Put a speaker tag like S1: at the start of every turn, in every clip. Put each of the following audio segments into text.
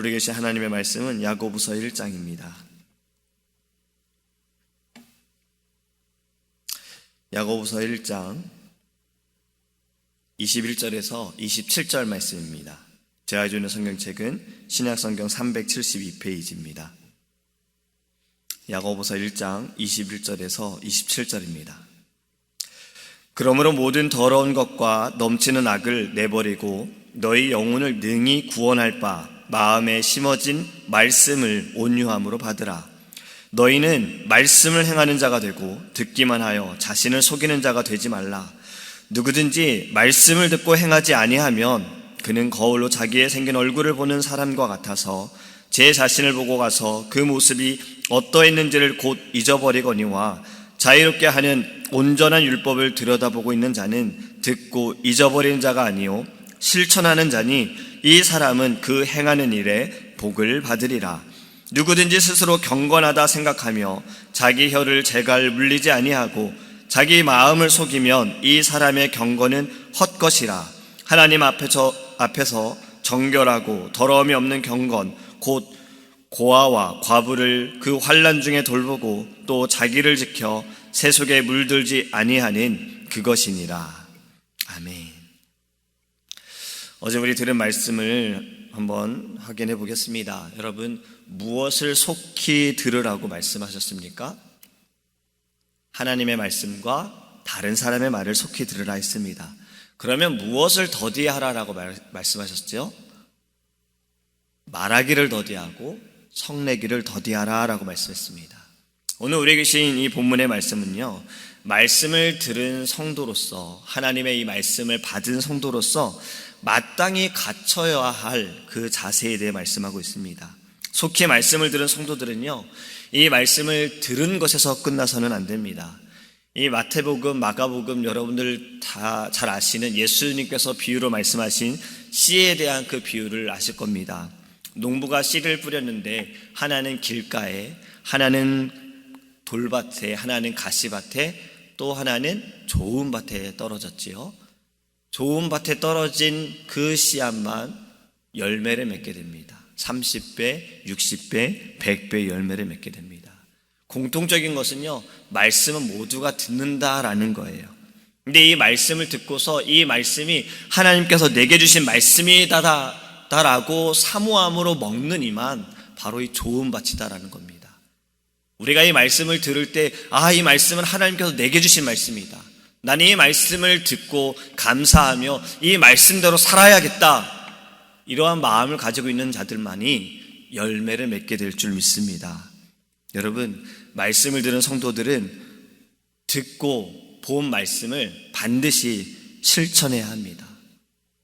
S1: 우리 계신 하나님의 말씀은 야고보서 1장입니다. 야고보서 1장 21절에서 27절 말씀입니다. 제가 가지고 있는 성경책은 신약성경 372페이지입니다. 야고보서 1장 21절에서 27절입니다. 그러므로 모든 더러운 것과 넘치는 악을 내버리고 너희 영혼을 능히 구원할 바 마음에 심어진 말씀을 온유함으로 받으라. 너희는 말씀을 행하는 자가 되고 듣기만 하여 자신을 속이는 자가 되지 말라. 누구든지 말씀을 듣고 행하지 아니하면 그는 거울로 자기의 생긴 얼굴을 보는 사람과 같아서 제 자신을 보고 가서 그 모습이 어떠했는지를 곧 잊어버리거니와 자유롭게 하는 온전한 율법을 들여다보고 있는 자는 듣고 잊어버리는 자가 아니요 실천하는 자니 이 사람은 그 행하는 일에 복을 받으리라. 누구든지 스스로 경건하다 생각하며 자기 혀를 제갈 물리지 아니하고 자기 마음을 속이면 이 사람의 경건은 헛것이라. 하나님 앞에서 정결하고 더러움이 없는 경건 곧 고아와 과부를 그 환난 중에 돌보고 또 자기를 지켜 세속에 물들지 아니하는 그것이니라. 아멘. 어제 우리 들은 말씀을 한번 확인해 보겠습니다. 여러분, 무엇을 속히 들으라고 말씀하셨습니까? 하나님의 말씀과 다른 사람의 말을 속히 들으라 했습니다. 그러면 무엇을 더디하라라고 말씀하셨죠? 말하기를 더디하고 성내기를 더디하라라고 말씀했습니다. 오늘 우리에게 주신 이 본문의 말씀은요, 말씀을 들은 성도로서, 하나님의 이 말씀을 받은 성도로서 마땅히 갖춰야 할 그 자세에 대해 말씀하고 있습니다. 속히 말씀을 들은 성도들은요, 이 말씀을 들은 것에서 끝나서는 안 됩니다. 이 마태복음, 마가복음 여러분들 다 잘 아시는 예수님께서 비유로 말씀하신 씨에 대한 그 비유를 아실 겁니다. 농부가 씨를 뿌렸는데 하나는 길가에, 하나는 돌밭에, 하나는 가시밭에, 또 하나는 좋은 밭에 떨어졌지요. 좋은 밭에 떨어진 그 씨앗만 열매를 맺게 됩니다. 30배, 60배, 100배 열매를 맺게 됩니다. 공통적인 것은요, 말씀은 모두가 듣는다라는 거예요. 근데 이 말씀을 듣고서 이 말씀이 하나님께서 내게 주신 말씀이다라고 사모함으로 먹는 이만 바로 이 좋은 밭이다라는 겁니다. 우리가 이 말씀을 들을 때, 이 말씀은 하나님께서 내게 주신 말씀이다. 나는 이 말씀을 듣고 감사하며 이 말씀대로 살아야겠다. 이러한 마음을 가지고 있는 자들만이 열매를 맺게 될 줄 믿습니다. 여러분, 말씀을 들은 성도들은 듣고 본 말씀을 반드시 실천해야 합니다.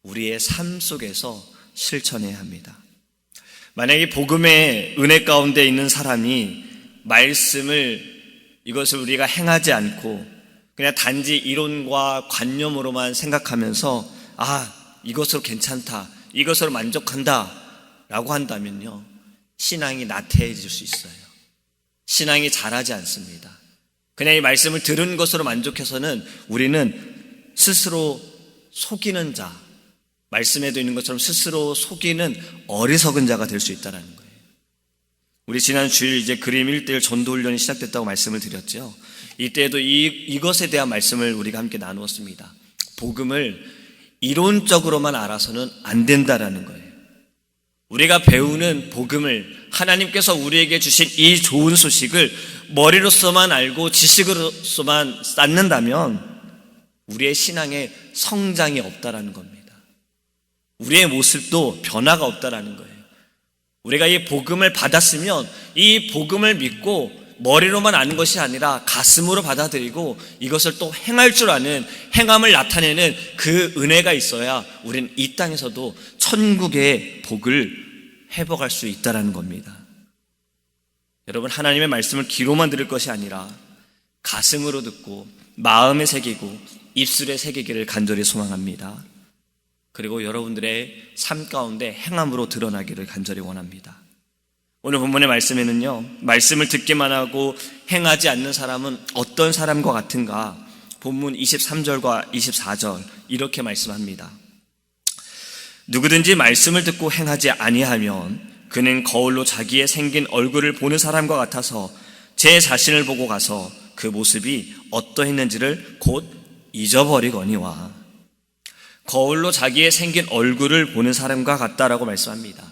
S1: 우리의 삶 속에서 실천해야 합니다. 만약에 복음의 은혜 가운데 있는 사람이 이것을 우리가 행하지 않고 그냥 단지 이론과 관념으로만 생각하면서 이것으로 괜찮다, 이것으로 만족한다 라고 한다면요, 신앙이 나태해질 수 있어요. 신앙이 자라지 않습니다. 그냥 이 말씀을 들은 것으로 만족해서는 우리는 스스로 속이는 자, 말씀에도 있는 것처럼 스스로 속이는 어리석은 자가 될 수 있다는 거예요. 우리 지난 주일 이제 그림 1대1 전도훈련이 시작됐다고 말씀을 드렸죠. 이때에도 이것에 대한 말씀을 우리가 함께 나누었습니다. 복음을 이론적으로만 알아서는 안 된다라는 거예요. 우리가 배우는 복음을, 하나님께서 우리에게 주신 이 좋은 소식을 머리로서만 알고 지식으로서만 쌓는다면 우리의 신앙에 성장이 없다라는 겁니다. 우리의 모습도 변화가 없다라는 거예요. 우리가 이 복음을 받았으면 이 복음을 믿고 머리로만 아는 것이 아니라 가슴으로 받아들이고 이것을 또 행할 줄 아는, 행함을 나타내는 그 은혜가 있어야 우리는 이 땅에서도 천국의 복을 회복할 수 있다는 겁니다. 여러분, 하나님의 말씀을 귀로만 들을 것이 아니라 가슴으로 듣고 마음에 새기고 입술에 새기기를 간절히 소망합니다. 그리고 여러분들의 삶 가운데 행함으로 드러나기를 간절히 원합니다. 오늘 본문의 말씀에는요, 말씀을 듣기만 하고 행하지 않는 사람은 어떤 사람과 같은가? 본문 23절과 24절 이렇게 말씀합니다. 누구든지 말씀을 듣고 행하지 아니하면 그는 거울로 자기의 생긴 얼굴을 보는 사람과 같아서 제 자신을 보고 가서 그 모습이 어떠했는지를 곧 잊어버리거니와. 거울로 자기의 생긴 얼굴을 보는 사람과 같다라고 말씀합니다.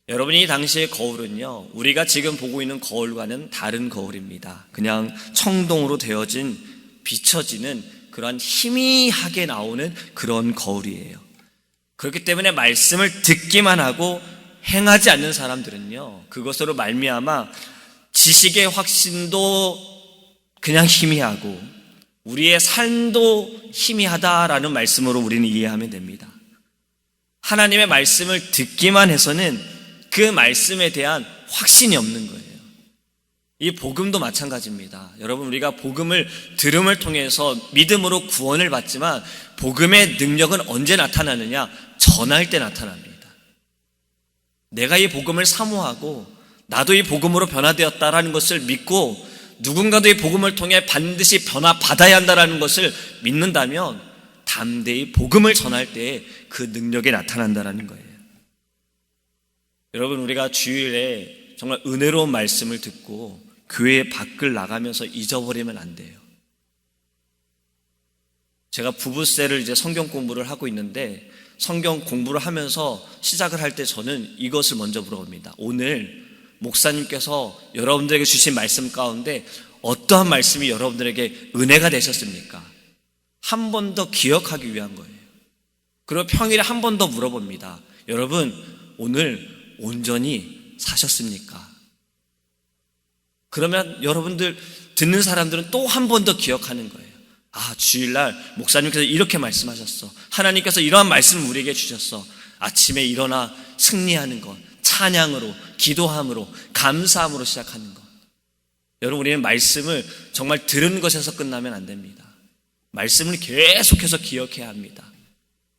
S1: 여러분이 당시의 거울은요, 우리가 지금 보고 있는 거울과는 다른 거울입니다. 그냥 청동으로 되어진 비춰지는 그런 희미하게 나오는 그런 거울이에요. 그렇기 때문에 말씀을 듣기만 하고 행하지 않는 사람들은요, 그것으로 말미암아 지식의 확신도 그냥 희미하고 우리의 삶도 희미하다라는 말씀으로 우리는 이해하면 됩니다. 하나님의 말씀을 듣기만 해서는 그 말씀에 대한 확신이 없는 거예요. 이 복음도 마찬가지입니다. 여러분, 우리가 복음을 들음을 통해서 믿음으로 구원을 받지만 복음의 능력은 언제 나타나느냐? 전할 때 나타납니다. 내가 이 복음을 사모하고 나도 이 복음으로 변화되었다라는 것을 믿고 누군가도 이 복음을 통해 반드시 변화받아야 한다는 것을 믿는다면 담대히 복음을 전할 때에 그 능력이 나타난다는 거예요. 여러분, 우리가 주일에 정말 은혜로운 말씀을 듣고 교회 밖을 나가면서 잊어버리면 안 돼요. 제가 부부세를 이제 성경 공부를 하고 있는데 성경 공부를 하면서 시작을 할 때 저는 이것을 먼저 물어봅니다. 오늘 목사님께서 여러분들에게 주신 말씀 가운데 어떠한 말씀이 여러분들에게 은혜가 되셨습니까? 한 번 더 기억하기 위한 거예요. 그리고 평일에 한 번 더 물어봅니다. 여러분, 오늘 온전히 사셨습니까? 그러면 여러분들 듣는 사람들은 또 한 번 더 기억하는 거예요. 아, 주일날 목사님께서 이렇게 말씀하셨어. 하나님께서 이러한 말씀을 우리에게 주셨어. 아침에 일어나 승리하는 것, 찬양으로, 기도함으로, 감사함으로 시작하는 것. 여러분, 우리는 말씀을 정말 들은 것에서 끝나면 안 됩니다. 말씀을 계속해서 기억해야 합니다.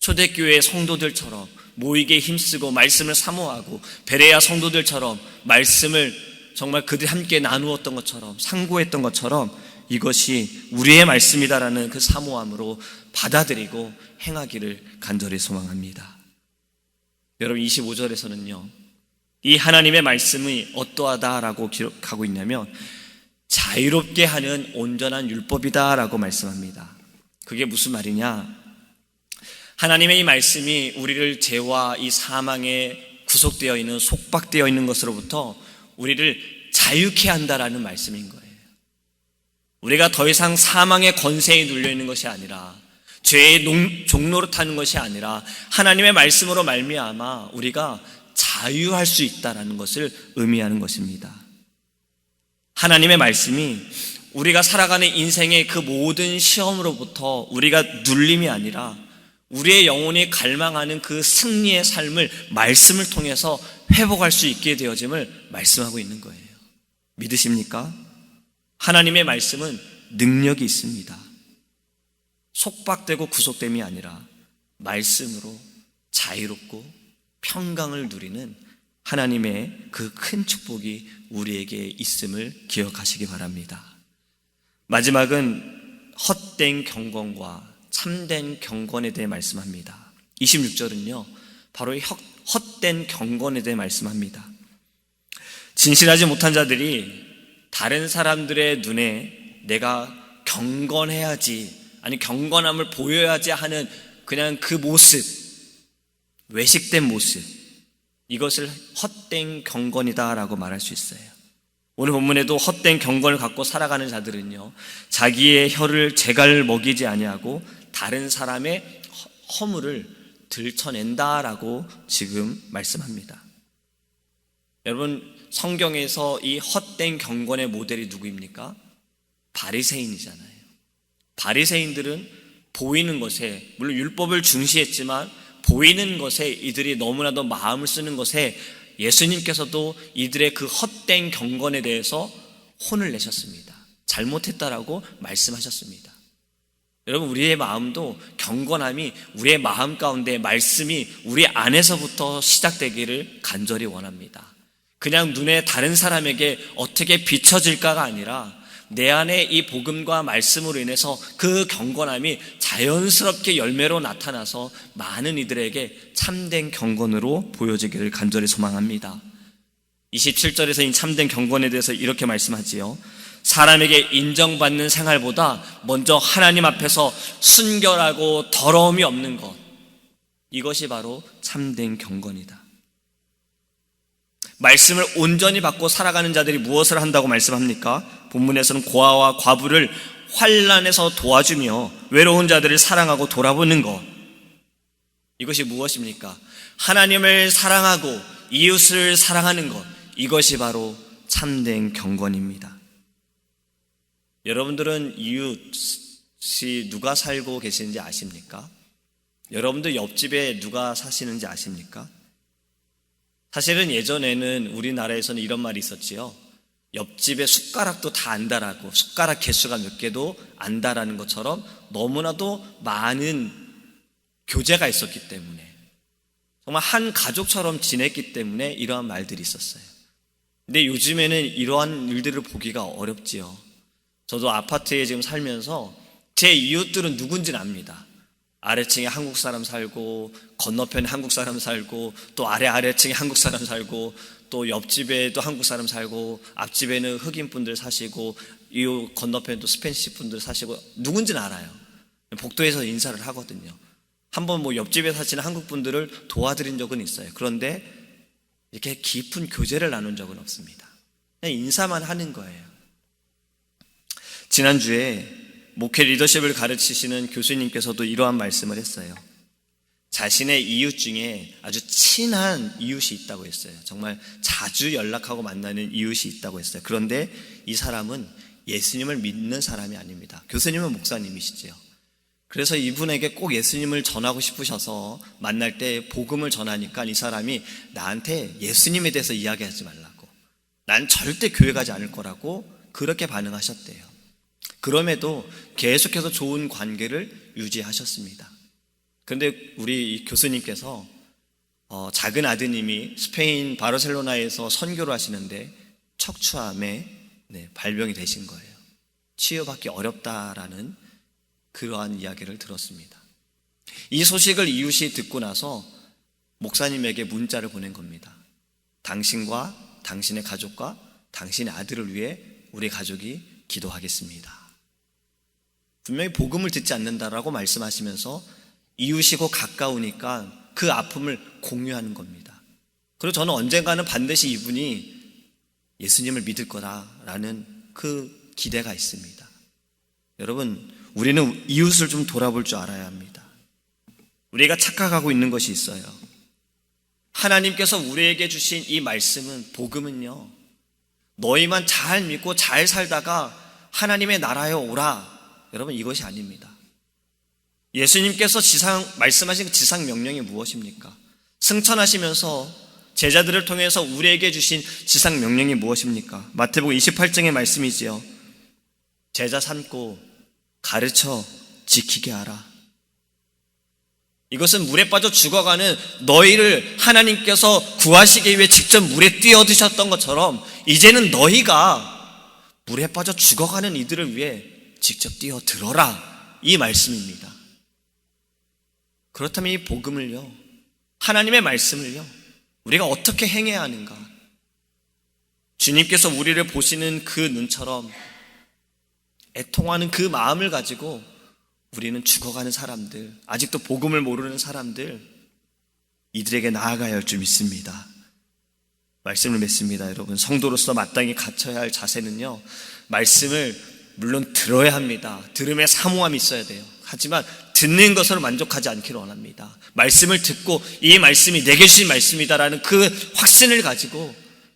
S1: 초대교회 성도들처럼 모이게 힘쓰고 말씀을 사모하고 베레아 성도들처럼 말씀을 정말 그들이 함께 나누었던 것처럼 상고했던 것처럼 이것이 우리의 말씀이다라는 그 사모함으로 받아들이고 행하기를 간절히 소망합니다. 여러분, 25절에서는요, 이 하나님의 말씀이 어떠하다라고 기록하고 있냐면 자유롭게 하는 온전한 율법이다라고 말씀합니다. 그게 무슨 말이냐? 하나님의 이 말씀이 우리를 죄와 이 사망에 구속되어 있는, 속박되어 있는 것으로부터 우리를 자유케 한다라는 말씀인 거예요. 우리가 더 이상 사망의 권세에 눌려있는 것이 아니라 죄의 종로로 타는 것이 아니라 하나님의 말씀으로 말미암아 우리가 자유할 수 있다는 것을 의미하는 것입니다. 하나님의 말씀이 우리가 살아가는 인생의 그 모든 시험으로부터 우리가 눌림이 아니라 우리의 영혼이 갈망하는 그 승리의 삶을 말씀을 통해서 회복할 수 있게 되어짐을 말씀하고 있는 거예요. 믿으십니까? 하나님의 말씀은 능력이 있습니다. 속박되고 구속됨이 아니라 말씀으로 자유롭고 평강을 누리는 하나님의 그 큰 축복이 우리에게 있음을 기억하시기 바랍니다. 마지막은 헛된 경건과 참된 경건에 대해 말씀합니다. 26절은요, 바로 헛된 경건에 대해 말씀합니다. 진실하지 못한 자들이 다른 사람들의 눈에 내가 경건해야지, 아니 경건함을 보여야지 하는 그냥 그 모습, 외식된 모습, 이것을 헛된 경건이다라고 말할 수 있어요. 오늘 본문에도 헛된 경건을 갖고 살아가는 자들은요, 자기의 혀를 재갈 먹이지 아니하고 다른 사람의 허물을 들춰낸다라고 지금 말씀합니다. 여러분, 성경에서 이 헛된 경건의 모델이 누구입니까? 바리새인이잖아요. 바리새인들은 보이는 것에, 물론 율법을 중시했지만 보이는 것에 이들이 너무나도 마음을 쓰는 것에 예수님께서도 이들의 그 헛된 경건에 대해서 혼을 내셨습니다. 잘못했다라고 말씀하셨습니다. 여러분, 우리의 마음도 경건함이 우리의 마음 가운데 말씀이 우리 안에서부터 시작되기를 간절히 원합니다. 그냥 눈에 다른 사람에게 어떻게 비춰질까가 아니라 내 안에 이 복음과 말씀으로 인해서 그 경건함이 자연스럽게 열매로 나타나서 많은 이들에게 참된 경건으로 보여지기를 간절히 소망합니다. 27절에서 이 참된 경건에 대해서 이렇게 말씀하지요. 사람에게 인정받는 생활보다 먼저 하나님 앞에서 순결하고 더러움이 없는 것, 이것이 바로 참된 경건이다. 말씀을 온전히 받고 살아가는 자들이 무엇을 한다고 말씀합니까? 본문에서는 고아와 과부를 환난에서 도와주며 외로운 자들을 사랑하고 돌아보는 것, 이것이 무엇입니까? 하나님을 사랑하고 이웃을 사랑하는 것, 이것이 바로 참된 경건입니다. 여러분들은 이웃이 누가 살고 계시는지 아십니까? 여러분들 옆집에 누가 사시는지 아십니까? 사실은 예전에는 우리나라에서는 이런 말이 있었지요. 옆집에 숟가락도 다 안다라고, 숟가락 개수가 몇 개도 안다라는 것처럼 너무나도 많은 교제가 있었기 때문에, 정말 한 가족처럼 지냈기 때문에 이러한 말들이 있었어요. 근데 요즘에는 이러한 일들을 보기가 어렵지요. 저도 아파트에 지금 살면서 제 이웃들은 누군지는 압니다. 아래층에 한국 사람 살고, 건너편에 한국 사람 살고, 또 아래층에 한국 사람 살고, 또 옆집에도 한국 사람 살고, 앞집에는 흑인 분들 사시고, 이 건너편에 또 스페니시 분들 사시고, 누군지는 알아요. 복도에서 인사를 하거든요. 한번 옆집에 사시는 한국 분들을 도와드린 적은 있어요. 그런데 이렇게 깊은 교제를 나눈 적은 없습니다. 그냥 인사만 하는 거예요. 지난주에 목회 리더십을 가르치시는 교수님께서도 이러한 말씀을 했어요. 자신의 이웃 중에 아주 친한 이웃이 있다고 했어요. 정말 자주 연락하고 만나는 이웃이 있다고 했어요. 그런데 이 사람은 예수님을 믿는 사람이 아닙니다. 교수님은 목사님이시지요. 그래서 이분에게 꼭 예수님을 전하고 싶으셔서 만날 때 복음을 전하니까 이 사람이 나한테 예수님에 대해서 이야기하지 말라고, 난 절대 교회 가지 않을 거라고 그렇게 반응하셨대요. 그럼에도 계속해서 좋은 관계를 유지하셨습니다. 그런데 우리 교수님께서 작은 아드님이 스페인 바르셀로나에서 선교를 하시는데 척추암에 발병이 되신 거예요. 치유받기 어렵다라는 그러한 이야기를 들었습니다. 이 소식을 이웃이 듣고 나서 목사님에게 문자를 보낸 겁니다. 당신과 당신의 가족과 당신의 아들을 위해 우리 가족이 기도하겠습니다. 분명히 복음을 듣지 않는다라고 말씀하시면서 이웃이고 가까우니까 그 아픔을 공유하는 겁니다. 그리고 저는 언젠가는 반드시 이분이 예수님을 믿을 거다라는 그 기대가 있습니다. 여러분, 우리는 이웃을 좀 돌아볼 줄 알아야 합니다. 우리가 착각하고 있는 것이 있어요. 하나님께서 우리에게 주신 이 말씀은, 복음은요, 너희만 잘 믿고 잘 살다가 하나님의 나라에 오라, 여러분, 이것이 아닙니다. 예수님께서 말씀하신 지상 명령이 무엇입니까? 승천하시면서 제자들을 통해서 우리에게 주신 지상 명령이 무엇입니까? 마태복음 28장의 말씀이지요. 제자 삼고 가르쳐 지키게 하라. 이것은 물에 빠져 죽어가는 너희를 하나님께서 구하시기 위해 직접 물에 뛰어드셨던 것처럼 이제는 너희가 물에 빠져 죽어가는 이들을 위해 직접 뛰어들어라, 이 말씀입니다. 그렇다면 이 복음을요, 하나님의 말씀을요, 우리가 어떻게 행해야 하는가? 주님께서 우리를 보시는 그 눈처럼 애통하는 그 마음을 가지고 우리는 죽어가는 사람들, 아직도 복음을 모르는 사람들, 이들에게 나아가야 할 줄 믿습니다. 말씀을 맺습니다. 여러분, 성도로서 마땅히 갖춰야 할 자세는요, 말씀을 물론 들어야 합니다. 들음에 사모함이 있어야 돼요. 하지만 듣는 것으로 만족하지 않기를 원합니다. 말씀을 듣고 이 말씀이 내게 주신 말씀이다라는 그 확신을 가지고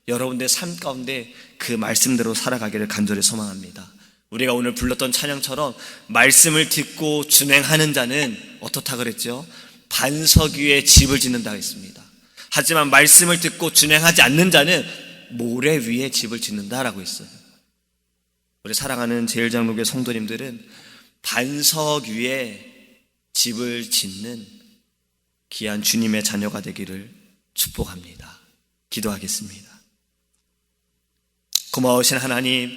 S1: 여러분들의 삶 가운데 그 말씀대로 살아가기를 간절히 소망합니다. 우리가 오늘 불렀던 찬양처럼 말씀을 듣고 준행하는 자는 어떻다 그랬죠? 반석 위에 집을 짓는다 했습니다. 하지만 말씀을 듣고 준행하지 않는 자는 모래 위에 집을 짓는다라고 했어요. 우리 사랑하는 제일장로교회 성도님들은 반석 위에 집을 짓는 귀한 주님의 자녀가 되기를 축복합니다. 기도하겠습니다. 고마우신 하나님,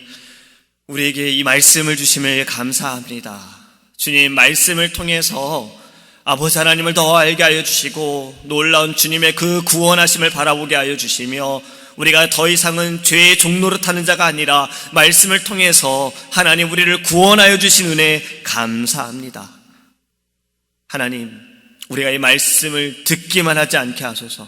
S1: 우리에게 이 말씀을 주심을 감사합니다. 주님, 말씀을 통해서 아버지 하나님을 더 알게 하여 주시고 놀라운 주님의 그 구원하심을 바라보게 하여 주시며 우리가 더 이상은 죄의 종로로 타는 자가 아니라 말씀을 통해서 하나님 우리를 구원하여 주신 은혜 감사합니다. 하나님, 우리가 이 말씀을 듣기만 하지 않게 하소서.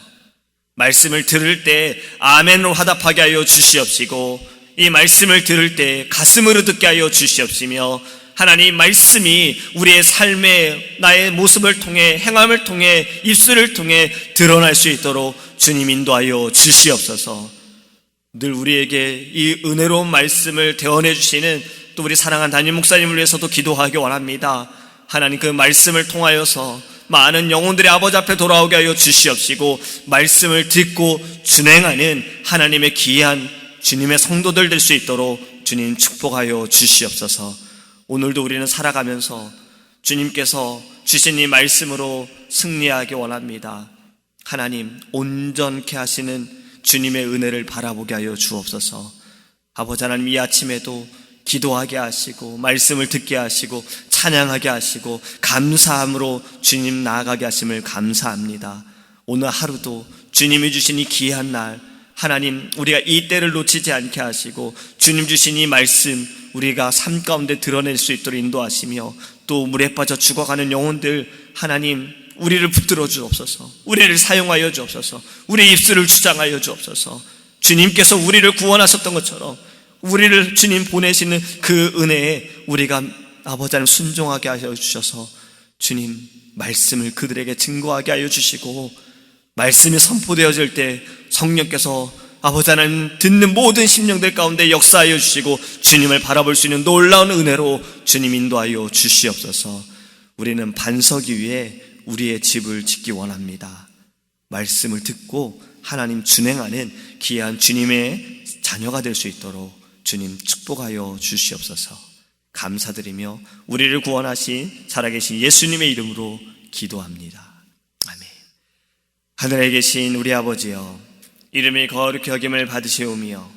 S1: 말씀을 들을 때 아멘으로 화답하게 하여 주시옵시고, 이 말씀을 들을 때 가슴으로 듣게 하여 주시옵시며, 하나님 말씀이 우리의 삶에 나의 모습을 통해, 행함을 통해, 입술을 통해 드러날 수 있도록 주님 인도하여 주시옵소서. 늘 우리에게 이 은혜로운 말씀을 대언해 주시는 또 우리 사랑하는 담임 목사님을 위해서도 기도하기 원합니다. 하나님, 그 말씀을 통하여서 많은 영혼들의 아버지 앞에 돌아오게 하여 주시옵시고, 말씀을 듣고 준행하는 하나님의 귀한 주님의 성도들 될 수 있도록 주님 축복하여 주시옵소서. 오늘도 우리는 살아가면서 주님께서 주신 이 말씀으로 승리하기 원합니다. 하나님, 온전케 하시는 주님의 은혜를 바라보게 하여 주옵소서. 아버지 하나님, 이 아침에도 기도하게 하시고 말씀을 듣게 하시고 찬양하게 하시고 감사함으로 주님 나아가게 하심을 감사합니다. 오늘 하루도 주님이 주신 이 귀한 날, 하나님 우리가 이 때를 놓치지 않게 하시고 주님 주신 이 말씀 우리가 삶 가운데 드러낼 수 있도록 인도하시며, 또 물에 빠져 죽어가는 영혼들 하나님 우리를 붙들어 주옵소서. 우리를 사용하여 주옵소서. 우리의 입술을 주장하여 주옵소서. 주님께서 우리를 구원하셨던 것처럼 우리를 주님 보내시는 그 은혜에 우리가 아버지 하나님 순종하게 하여 주셔서 주님 말씀을 그들에게 증거하게 하여 주시고, 말씀이 선포되어질 때 성령께서 아버지 하나님 듣는 모든 심령들 가운데 역사하여 주시고 주님을 바라볼 수 있는 놀라운 은혜로 주님 인도하여 주시옵소서. 우리는 반석 위에 우리의 집을 짓기 원합니다. 말씀을 듣고 하나님 준행하는 귀한 주님의 자녀가 될 수 있도록 주님 축복하여 주시옵소서. 감사드리며 우리를 구원하신 살아계신 예수님의 이름으로 기도합니다. 아멘. 하늘에 계신 우리 아버지여, 이름이 거룩히 여김을 받으시오며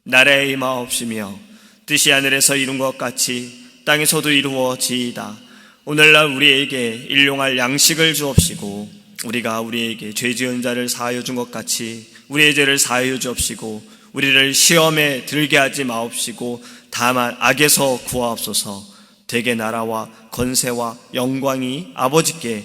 S1: 나라에 임하옵시며 뜻이 하늘에서 이룬 것 같이 땅에서도 이루어지이다. 오늘날 우리에게 일용할 양식을 주옵시고, 우리가 우리에게 죄 지은 자를 사하여 준 것 같이 우리의 죄를 사하여 주옵시고, 우리를 시험에 들게 하지 마옵시고 다만 악에서 구하옵소서. 대개 나라와 권세와 영광이 아버지께